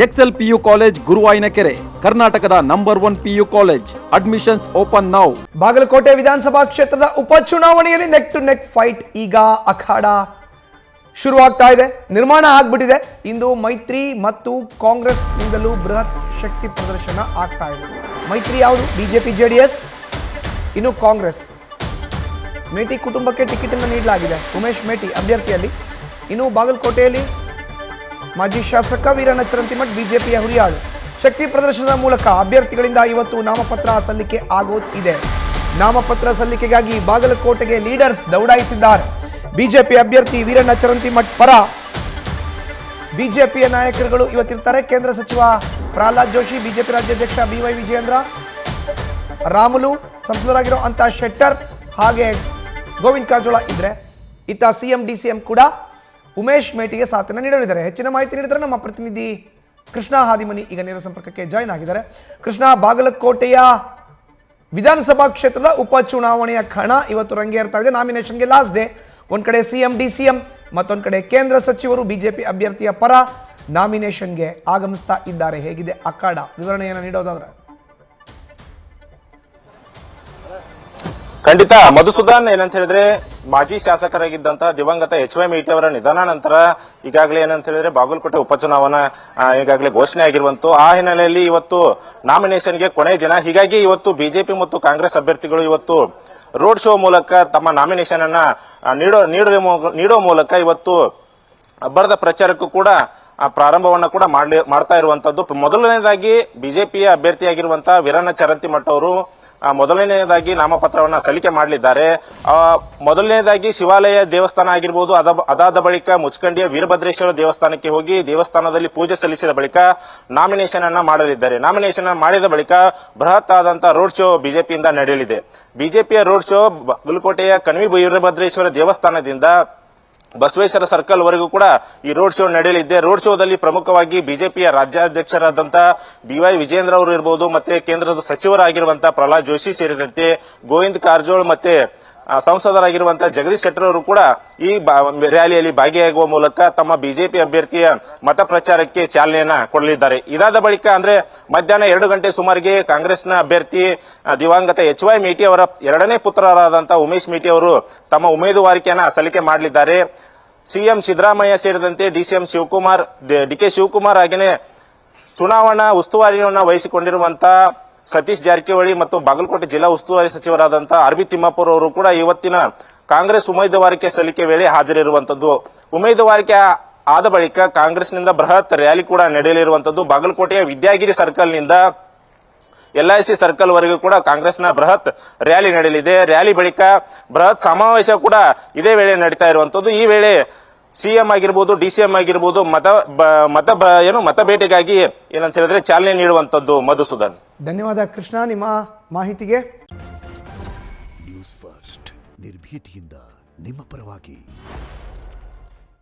Excel PU college Guruvayanakere, ಕರ್ನಾಟಕದ number 1 PU college. Admissions open now. Bagalkot ವಿಧಾನಸಭಾ ಕ್ಷೇತ್ರದ ಉಪಚುನಾವಣೆಯಲ್ಲಿ ನೆಕ್ ಟು ನೆಕ್ ಫೈಟ್ ಈಗ ಅಖಾಡ ಶುರುವಾಗ್ತಾ ಇದೆ, ನಿರ್ಮಾಣ ಆಗ್ಬಿಟ್ಟಿದೆ. ಇಂದು ಮೈತ್ರಿ ಮತ್ತು ಕಾಂಗ್ರೆಸ್ ನಿಂದಲೂ ಬೃಹತ್ ಶಕ್ತಿ ಪ್ರದರ್ಶನ ಆಗ್ತಾ ಇದೆ. ಮೈತ್ರಿ ಯಾವುದು? BJP JDS. ಇನ್ನು ಕಾಂಗ್ರೆಸ್ ಮೇಟಿ ಕುಟುಂಬಕ್ಕೆ ಟಿಕೆಟ್ ಅನ್ನು ನೀಡಲಾಗಿದೆ, ಉಮೇಶ್ ಮೇಟಿ ಅಭ್ಯರ್ಥಿಯಲ್ಲಿ. ಇನ್ನು ಬಾಗಲಕೋಟೆಯಲ್ಲಿ ಮಾಜಿ ಶಾಸಕ ವೀರಣ್ಣ ಚರಂತಿಮಠ್ ಬಿಜೆಪಿಯ ಹುರಿಯಾಳು. ಶಕ್ತಿ ಪ್ರದರ್ಶನದ ಮೂಲಕ ಅಭ್ಯರ್ಥಿಗಳಿಂದ ಇವತ್ತು ನಾಮಪತ್ರ ಸಲ್ಲಿಕೆ ಆಗೋದಿದೆ. ನಾಮಪತ್ರ ಸಲ್ಲಿಕೆಗಾಗಿ ಬಾಗಲಕೋಟೆಗೆ ಲೀಡರ್ಸ್ ದೌಡಾಯಿಸಿದ್ದಾರೆ. ಬಿಜೆಪಿ ಅಭ್ಯರ್ಥಿ ವೀರಣ್ಣ ಚರಂತಿಮಠ್ ಪರ ಬಿಜೆಪಿಯ ನಾಯಕರುಗಳು ಇವತ್ತಿರ್ತಾರೆ. ಕೇಂದ್ರ ಸಚಿವ ಪ್ರಹ್ಲಾದ್ ಜೋಶಿ, ಬಿಜೆಪಿ ರಾಜ್ಯಾಧ್ಯಕ್ಷ BY ವಿಜಯೇಂದ್ರ, ರಾಮುಲು, ಸಂಸದರಾಗಿರೋ ಅಂತ ಶೆಟ್ಟರ್ ಹಾಗೆ ಗೋವಿಂದ ಕಾರಜೋಳ ಇದ್ರೆ, ಇತ್ತ CM DCM ಕೂಡ ಉಮೇಶ್ ಮೇಟಿಗೆ ಸಾಥನ್ನು ನೀಡಲಿದ್ದಾರೆ. ಹೆಚ್ಚಿನ ಮಾಹಿತಿ ನೀಡಿದರೆ ನಮ್ಮ ಪ್ರತಿನಿಧಿ ಕೃಷ್ಣ ಹಾದಿಮನಿ ಈಗ ನೇರ ಸಂಪರ್ಕಕ್ಕೆ ಜಾಯ್ನ್ ಆಗಿದ್ದಾರೆ. ಕೃಷ್ಣ, ಬಾಗಲಕೋಟೆಯ ವಿಧಾನಸಭಾ ಕ್ಷೇತ್ರದ ಉಪಚುನಾವಣೆಯ ಕಣ ಇವತ್ತು ರಂಗೇರ್ತಾ ಇದೆ. ನಾಮಿನೇಷನ್ಗೆ ಲಾಸ್ಟ್ ಡೇ. ಒಂದ್ ಕಡೆ CM DCM, ಮತ್ತೊಂದು ಕಡೆ ಕೇಂದ್ರ ಸಚಿವರು ಬಿಜೆಪಿ ಅಭ್ಯರ್ಥಿಯ ಪರ ನಾಮಿನೇಷನ್ಗೆ ಆಗಮಿಸ್ತಾ ಇದ್ದಾರೆ. ಹೇಗಿದೆ ಅಖಾಡ? ವಿವರಣೆಯನ್ನು ನೀಡೋದಾದ್ರೆ. ಖಂಡಿತ ಮಧುಸೂದನ್, ಏನಂತ ಹೇಳಿದ್ರೆ ಮಾಜಿ ಶಾಸಕರಾಗಿದ್ದಂತ ದಿವಂಗತ HY ಮೇಟಿ ಅವರ ನಿಧನ ನಂತರ ಈಗಾಗಲೇ ಏನಂತ ಹೇಳಿದ್ರೆ ಬಾಗಲಕೋಟೆ ಉಪಚುನಾವಣಾ ಈಗಾಗಲೇ ಘೋಷಣೆ ಆಗಿರುವಂತ ಆ ಹಿನ್ನೆಲೆಯಲ್ಲಿ ಇವತ್ತು ನಾಮಿನೇಷನ್ಗೆ ಕೊನೆ ದಿನ. ಹೀಗಾಗಿ ಇವತ್ತು ಬಿಜೆಪಿ ಮತ್ತು ಕಾಂಗ್ರೆಸ್ ಅಭ್ಯರ್ಥಿಗಳು ಇವತ್ತು ರೋಡ್ ಶೋ ಮೂಲಕ ತಮ್ಮ ನಾಮಿನೇಷನ್ ಅನ್ನ ನೀಡೋ ಮೂಲಕ ಇವತ್ತು ಅಬ್ಬರದ ಪ್ರಚಾರಕ್ಕೂ ಕೂಡ ಪ್ರಾರಂಭವನ್ನ ಕೂಡ ಮಾಡ್ತಾ ಇರುವಂತದ್ದು. ಮೊದಲನೇದಾಗಿ ಬಿಜೆಪಿಯ ಅಭ್ಯರ್ಥಿಯಾಗಿರುವಂತಹ ವೀರಣ್ಣ ಚರಂತಿಮಠ್ ಅವರು ಮೊದಲನೇದಾಗಿ ನಾಮಪತ್ರವನ್ನ ಸಲ್ಲಿಕೆ ಮಾಡಲಿದ್ದಾರೆ. ಮೊದಲನೇದಾಗಿ ಶಿವಾಲಯ ದೇವಸ್ಥಾನ ಆಗಿರಬಹುದು, ಅದಾದ ಬಳಿಕ ಮುಚ್ಕಂಡಿಯ ವೀರಭದ್ರೇಶ್ವರ ದೇವಸ್ಥಾನಕ್ಕೆ ಹೋಗಿ ದೇವಸ್ಥಾನದಲ್ಲಿ ಪೂಜೆ ಸಲ್ಲಿಸಿದ ಬಳಿಕ ನಾಮಿನೇಷನ್ ಅನ್ನ ಮಾಡಲಿದ್ದಾರೆ. ನಾಮಿನೇಷನ್ ಮಾಡಿದ ಬಳಿಕ ಬೃಹತ್ ಆದಂತಹ ರೋಡ್ ಶೋ ಬಿಜೆಪಿಯಿಂದ ನಡೆಯಲಿದೆ. ಬಿಜೆಪಿಯ ರೋಡ್ ಶೋ ಬಾಗಲಕೋಟೆಯ ಕಣಿವೆ ವೀರಭದ್ರೇಶ್ವರ ದೇವಸ್ಥಾನದಿಂದ ಬಸವೇಶ್ವರ ಸರ್ಕಲ್ ವರೆಗೂ ಕೂಡ ಈ ರೋಡ್ ಶೋ ನಡೆಯಲಿದೆ. ರೋಡ್ ಶೋದಲ್ಲಿ ಪ್ರಮುಖವಾಗಿ ಬಿಜೆಪಿಯ ರಾಜ್ಯಾಧ್ಯಕ್ಷರಾದಂತಹ BY ವಿಜಯೇಂದ್ರ ಅವರು ಇರಬಹುದು, ಮತ್ತೆ ಕೇಂದ್ರದ ಸಚಿವರಾಗಿರುವಂತಹ ಪ್ರಹ್ಲಾದ್ ಜೋಶಿ ಸೇರಿದಂತೆ ಗೋವಿಂದ ಕಾರಜೋಳ ಮತ್ತೆ ಸಂಸದರಾಗಿರುವಂತಹ ಜಗದೀಶ್ ಶೆಟ್ಟರ್ ಅವರು ಕೂಡ ಈ ರ್ಯಾಲಿಯಲ್ಲಿ ಭಾಗಿಯಾಗುವ ಮೂಲಕ ತಮ್ಮ ಬಿಜೆಪಿ ಅಭ್ಯರ್ಥಿಯ ಮತ ಪ್ರಚಾರಕ್ಕೆ ಚಾಲನೆಯನ್ನ ಕೊಡಲಿದ್ದಾರೆ. ಇದಾದ ಬಳಿಕ ಅಂದ್ರೆ ಮಧ್ಯಾಹ್ನ 2 ಗಂಟೆ ಸುಮಾರಿಗೆ ಕಾಂಗ್ರೆಸ್ನ ಅಭ್ಯರ್ಥಿ ದಿವಂಗತ HY ಮೇಟಿ ಅವರ ಎರಡನೇ ಪುತ್ರರಾದಂತಹ ಉಮೇಶ್ ಮೇಟಿ ಅವರು ತಮ್ಮ ಉಮೇದುವಾರಿಕೆಯನ್ನ ಸಲ್ಲಿಕೆ ಮಾಡಲಿದ್ದಾರೆ. CM ಸಿದ್ದರಾಮಯ್ಯ ಸೇರಿದಂತೆ DCM ಶಿವಕುಮಾರ್, DK ಶಿವಕುಮಾರ್ ಹಾಗೆಯೇ ಚುನಾವಣಾ ಉಸ್ತುವಾರಿಯನ್ನ ವಹಿಸಿಕೊಂಡಿರುವಂತಹ ಸತೀಶ್ ಜಾರಕಿಹೊಳಿ ಮತ್ತು ಬಾಗಲಕೋಟೆ ಜಿಲ್ಲಾ ಉಸ್ತುವಾರಿ ಸಚಿವರಾದಂತಹ RB ತಿಮ್ಮಾಪುರ್ ಅವರು ಕೂಡ ಇವತ್ತಿನ ಕಾಂಗ್ರೆಸ್ ಉಮೇದುವಾರಿಕೆ ಸಲ್ಲಿಕೆ ವೇಳೆ ಹಾಜರಿರುವಂತದ್ದು. ಉಮೇದುವಾರಿಕೆ ಆದ ಬಳಿಕ ಕಾಂಗ್ರೆಸ್ನಿಂದ ಬೃಹತ್ ರ್ಯಾಲಿ ಕೂಡ ನಡೆಯಲಿರುವಂತದ್ದು. ಬಾಗಲಕೋಟೆಯ ವಿದ್ಯಾಗಿರಿ ಸರ್ಕಲ್ನಿಂದ LIC ಸರ್ಕಲ್ ವರೆಗೂ ಕೂಡ ಕಾಂಗ್ರೆಸ್ನ ಬೃಹತ್ ರ್ಯಾಲಿ ನಡೆಯಲಿದೆ. ರ್ಯಾಲಿ ಬಳಿಕ ಬೃಹತ್ ಸಮಾವೇಶ ಕೂಡ ಇದೇ ವೇಳೆ ನಡೀತಾ ಇರುವಂತದ್ದು. ಈ ವೇಳೆ CM ಆಗಿರ್ಬೋದು, DCM ಆಗಿರ್ಬೋದು ಮತ ಭೇಟಿಗಾಗಿ ಏನಂತ ಹೇಳಿದ್ರೆ ಚಾಲನೆ ನೀಡುವಂತದ್ದು. ಮಧುಸೂದನ್, ಧನ್ಯವಾದ ಕೃಷ್ಣ ನಿಮ್ಮ ಮಾಹಿತಿಗೆ. ನ್ಯೂಸ್ ಫಸ್ಟ್, ನಿರ್ಭೀತಿಯಿಂದ ನಿಮ್ಮ ಪರವಾಗಿ.